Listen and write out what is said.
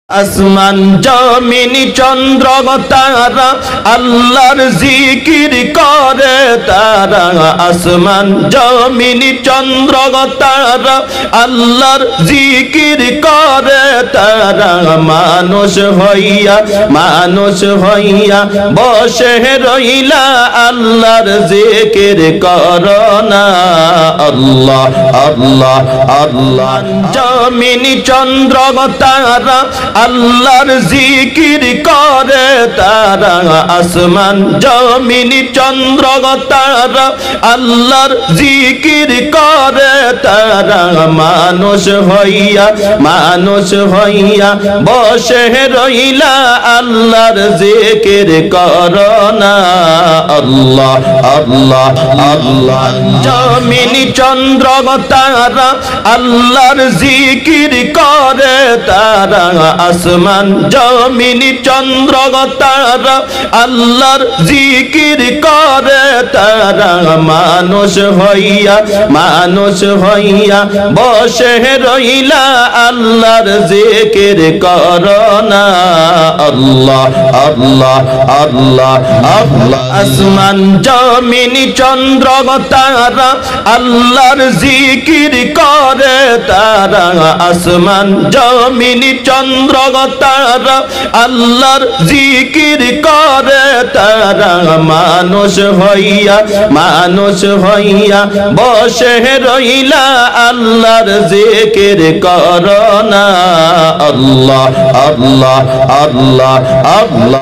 আসমান জমিন চন্দ্র তারা আল্লাহর জিকির করে তারা। আসমান জমিন চন্দ্র তারা আল্লাহর জিকির করে তারা। মানুষ হইয়া বসে রইলা আল্লাহর জিকির করনা। আল্লাহ আল্লাহ আল্লাহ জমিন চন্দ্র তারা আল্লাহর জিকির করে তারা। আসমান জমিন চন্দ্র তারা আল্লাহর জিকির করে তারা। মানুষ হইয়া বসে রইলা আল্লাহর জিকির করনা। আল্লাহ আল্লাহ আল্লাহ জমিন চন্দ্র তারা আল্লাহর জিকির করে তারা। আসমান জমিন চন্দ্র তারা আল্লাহর জিকির করে তারা। মানুষ হইয়া বসে রইলা আল্লাহর জিকির করনা। আল্লাহ আল্লাহ আল্লাহ আল্লাহ আসমান জমিন চন্দ্র তারা আল্লাহর জিকির করে তারা। আসমান জমিন চন্দ্র তারা আল্লাহর জিকির করে তারা। মানুষ হইয়া বসে রইলা আল্লাহর জিকির করনা। আল্লাহ আল্লাহ আল্লাহ আল্লাহ।